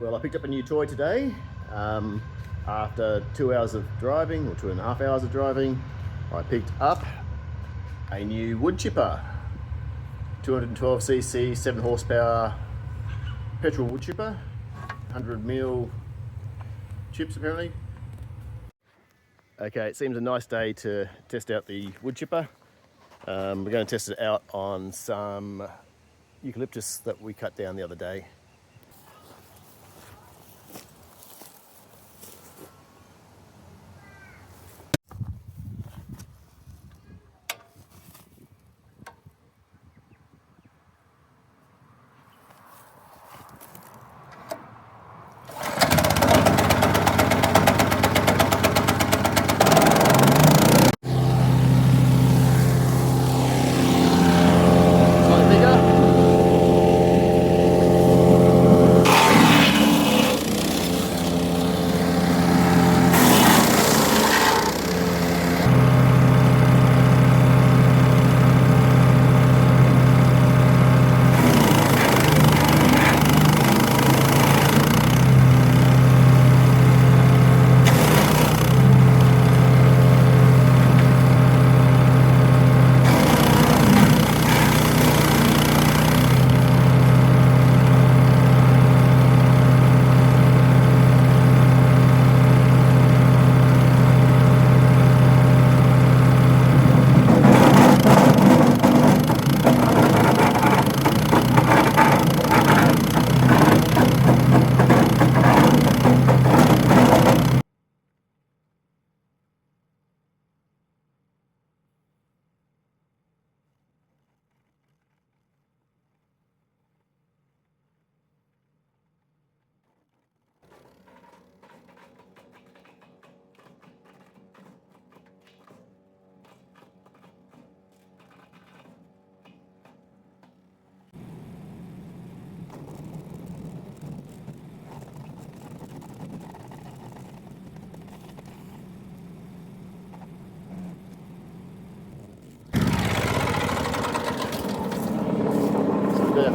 Well, I picked up a new toy today. After 2 hours of driving, or 2.5 hours of driving, I picked up a new wood chipper. 212cc, 7 horsepower petrol wood chipper. 100mm chips apparently. Okay, it seems a nice day to test out the wood chipper. We're going to test it out on some eucalyptus that we cut down the other day.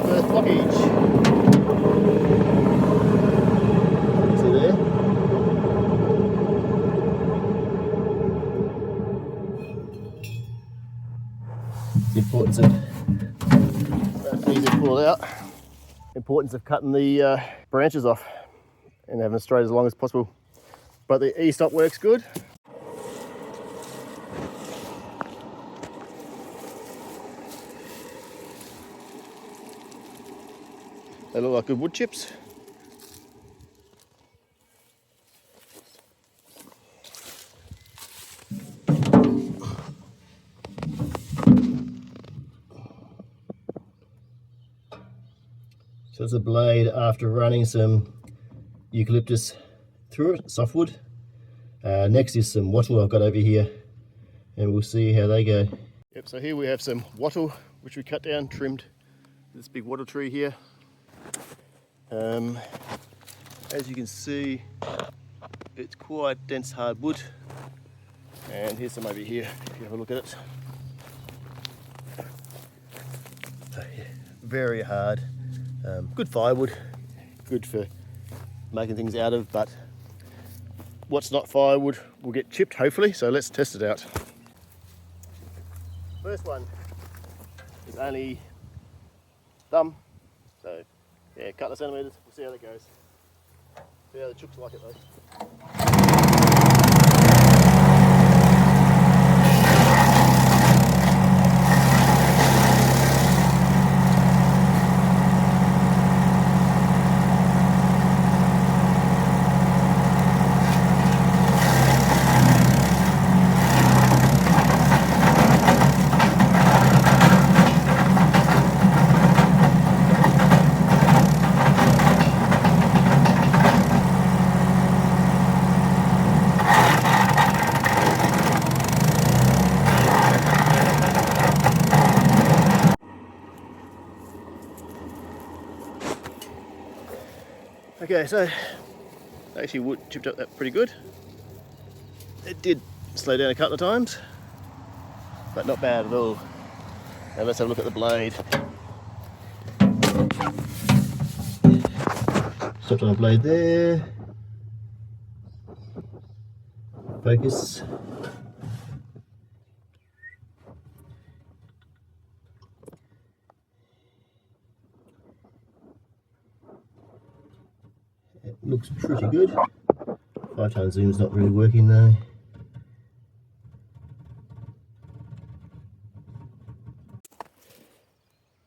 First blockage. See there? The importance of that's easy to pull out. Importance of cutting the branches off and having it straight as long as possible. But the e-stop works good. They look like good wood chips. So it's a blade after running some eucalyptus through it, softwood. Next is some wattle I've got over here, and we'll see how they go. Yep, so here we have some wattle which we cut down, trimmed this big wattle tree here. As you can see, it's quite dense hardwood, and here's some over here if you have a look at it. So, yeah, very hard, good firewood, good for making things out of, but what's not firewood will get chipped hopefully, so let's test it out. First one is only thumb, so yeah, a couple of centimetres, we'll see how that goes. See how the chooks like it though. Okay, so actually wood chipped up that pretty good. It did slow down a couple of times, but not bad at all. Now let's have a look at the blade. Stopped on a blade there. Focus. It looks pretty good. 5x zoom's not really working though.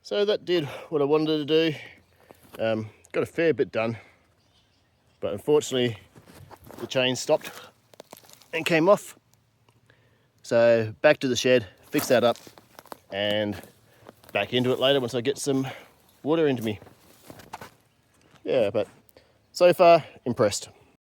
So that did what I wanted to do. Got a fair bit done, but unfortunately the chain stopped and came off. So back to the shed, fix that up, and back into it later once I get some water into me. Yeah, but so far impressed.